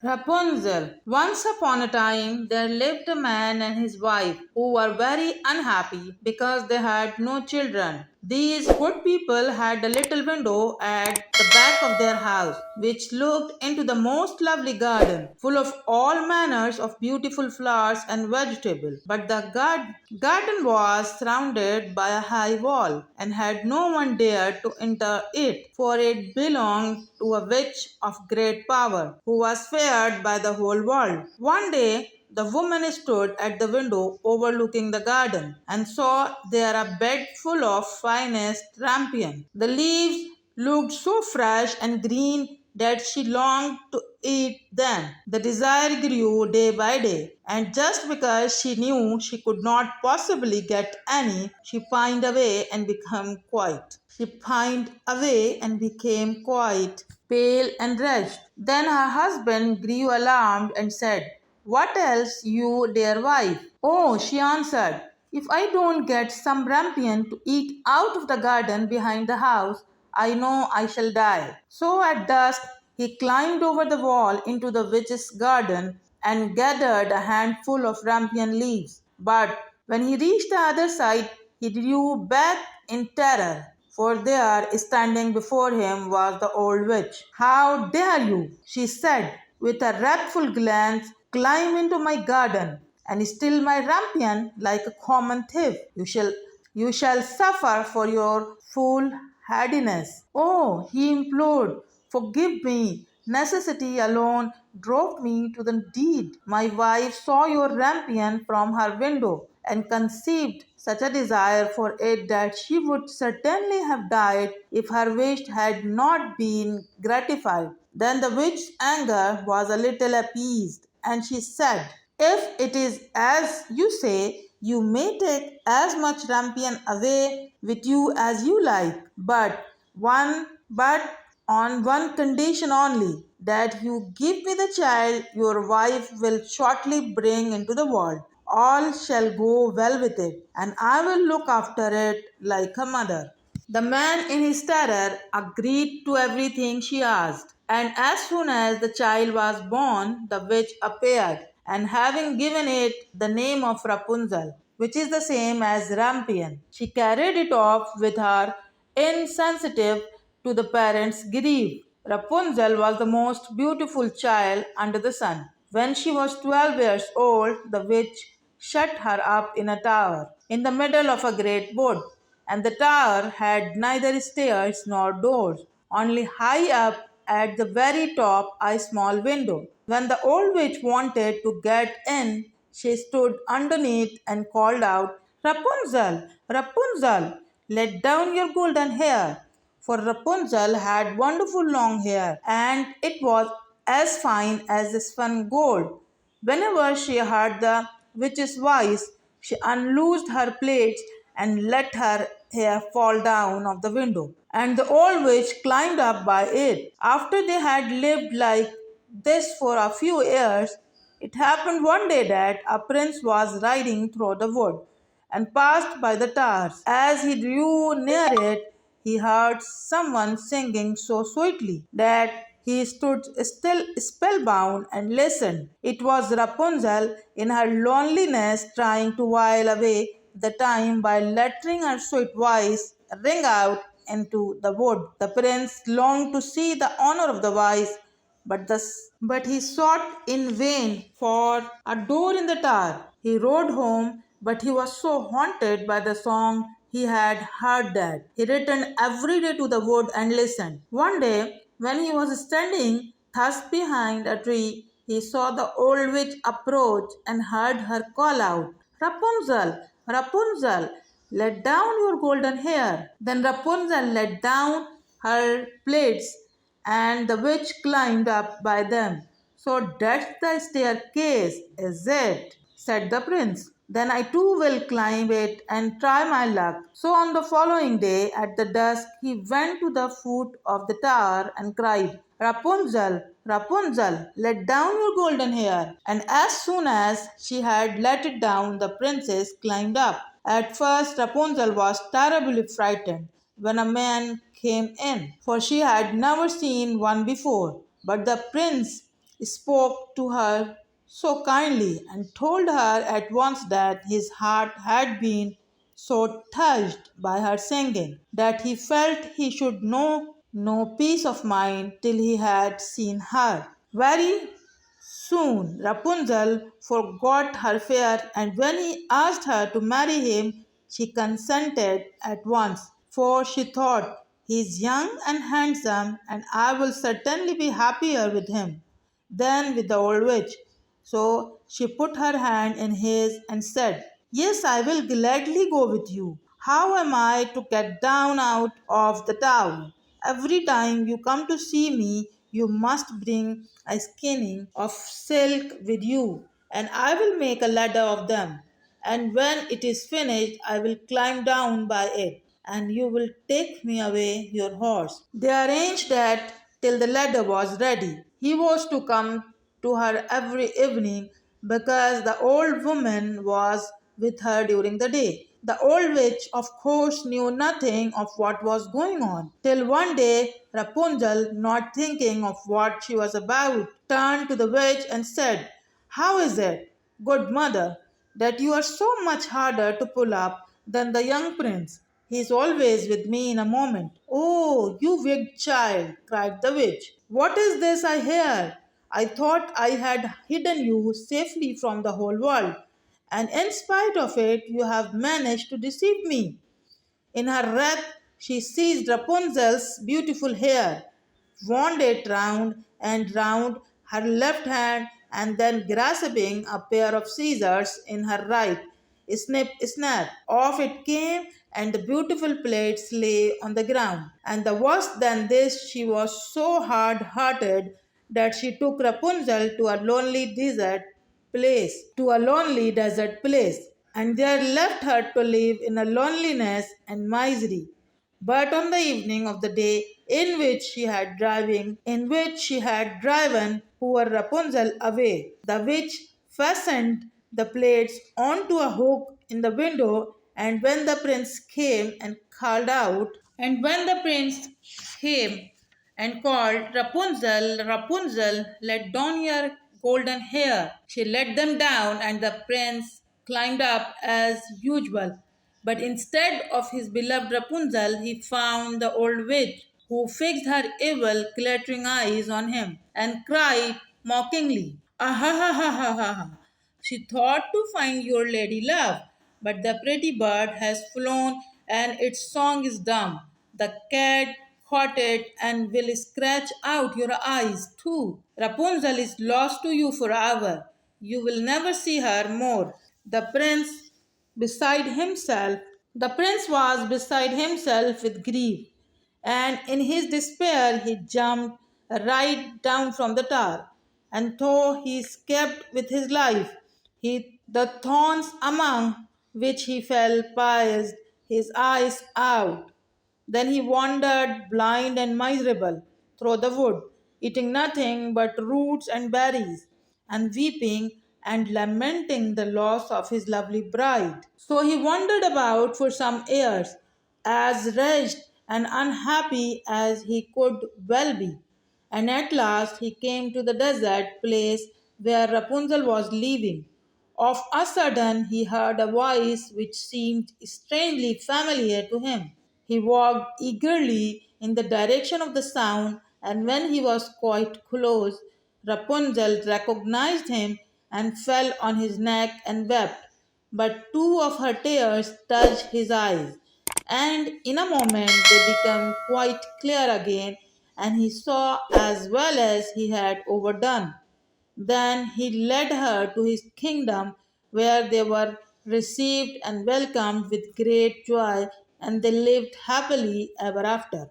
Rapunzel. Once upon a time, there lived a man and his wife who were very unhappy because they had no children. These good people had a little window at the back of their house which looked into the most lovely garden full of all manners of beautiful flowers and vegetables. But the garden was surrounded by a high wall and had no one dared to enter it, for it belonged to a witch of great power who was feared by the whole world. One day, the woman stood at the window overlooking the garden and saw there a bed full of finest rampion. The leaves looked so fresh and green that she longed to eat them. The desire grew day by day, and just because she knew she could not possibly get any, she pined away and became quiet. She pined away and became quite pale and wretched. Then her husband grew alarmed and said, "What else, you dear wife?" "Oh," she answered, "if I don't get some rampion to eat out of the garden behind the house, I know I shall die." So at dusk he climbed over the wall into the witch's garden and gathered a handful of rampion leaves. But when he reached the other side, he drew back in terror, for there, standing before him, was the old witch. "How dare you," she said, with a wrathful glance, "climb into my garden and steal my rampion like a common thief? You shall suffer for your foolhardiness." "Oh," he implored, "forgive me. Necessity alone drove me to the deed. My wife saw your rampion from her window and conceived such a desire for it that she would certainly have died if her wish had not been gratified." Then the witch's anger was a little appeased, and she said, "If it is as you say, you may take as much rampion away with you as you like, but on one condition only, that you give me the child your wife will shortly bring into the world. All shall go well with it, and I will look after it like a mother." The man, in his terror, agreed to everything she asked, and as soon as the child was born, the witch appeared, and having given it the name of Rapunzel, which is the same as Rampion, she carried it off with her, insensitive to the parents' grief. Rapunzel was the most beautiful child under the sun. When she was 12 years old, the witch shut her up in a tower in the middle of a great wood, and the tower had neither stairs nor doors, only high up at the very top a small window. When the old witch wanted to get in, she stood underneath and called out, "Rapunzel, Rapunzel, let down your golden hair." For Rapunzel had wonderful long hair, and it was as fine as the spun gold. Whenever she heard the witch's voice, she unloosed her plaits and let her hair fall down of the window, and the old witch climbed up by it. After they had lived like this for a few years, it happened one day that a prince was riding through the wood and passed by the towers. As he drew near it, he heard someone singing so sweetly that he stood still spellbound and listened. It was Rapunzel in her loneliness trying to while away the time by letting her sweet voice ring out into the wood. The prince longed to see the honor of the voice, but he sought in vain for a door in the tower. He rode home, but he was so haunted by the song he had heard that he returned every day to the wood and listened. One day, when he was standing thus behind a tree, he saw the old witch approach and heard her call out, "Rapunzel, Rapunzel, let down your golden hair." Then Rapunzel let down her plaits, and the witch climbed up by them. "So that's the staircase, is it?" said the prince. "Then I too will climb it and try my luck." So on the following day at the dusk he went to the foot of the tower and cried, "Rapunzel, Rapunzel, let down your golden hair." And as soon as she had let it down, the princess climbed up. At first Rapunzel was terribly frightened when a man came in, for she had never seen one before. But the prince spoke to her so kindly and told her at once that his heart had been so touched by her singing that he felt he should know no peace of mind till he had seen her. Very soon Rapunzel forgot her fear, and when he asked her to marry him, she consented at once, for she thought, he is young and handsome, and I will certainly be happier with him than with the old witch. So she put her hand in his and said, yes, I will gladly go with you. How am I to get down out of the town? Every time you come to see me, you must bring a skein of silk with you, and I will make a ladder of them. And when it is finished, I will climb down by it, and you will take me away your horse. They arranged that till the ladder was ready. He was to come to her every evening because the old woman was with her during the day. The old witch, of course, knew nothing of what was going on, till one day Rapunzel, not thinking of what she was about, turned to the witch and said, how is it, good mother, that you are so much harder to pull up than the young prince? He is always with me in a moment. Oh, you wicked child, cried the witch. What is this I hear? I thought I had hidden you safely from the whole world, and in spite of it, you have managed to deceive me. In her wrath, she seized Rapunzel's beautiful hair, wound it round and round her left hand, and then grasping a pair of scissors in her right, snip, snap, off it came, and the beautiful plates lay on the ground. And the worse than this, she was so hard hearted that she took Rapunzel to a lonely desert place, and there left her to live in a loneliness and misery. But on the evening of the day in which she had driven poor Rapunzel away, the witch fastened the plates onto a hook in the window, and when the prince came and called out, and when the prince came and called, Rapunzel, Rapunzel, let down your golden hair. She let them down, and the prince climbed up as usual. But instead of his beloved Rapunzel, he found the old witch, who fixed her evil, glittering eyes on him and cried mockingly, ah ha ha ha ha ha ha. She thought to find your lady love, but the pretty bird has flown and its song is dumb. The cat caught it and will scratch out your eyes too. Rapunzel is lost to you forever. You will never see her more. Beside himself, the prince was beside himself with grief, and in his despair he jumped right down from the tower. And though he escaped with his life, the thorns among which he fell pierced his eyes out. Then he wandered blind and miserable through the wood, eating nothing but roots and berries, and weeping and lamenting the loss of his lovely bride. So he wandered about for some years, as wretched and unhappy as he could well be. And at last he came to the desert place where Rapunzel was living. Of a sudden he heard a voice which seemed strangely familiar to him. He walked eagerly in the direction of the sound, and when he was quite close, Rapunzel recognized him and fell on his neck and wept. But two of her tears touched his eyes, and in a moment they became quite clear again, and he saw as well as he had overdone. Then he led her to his kingdom, where they were received and welcomed with great joy, and they lived happily ever after.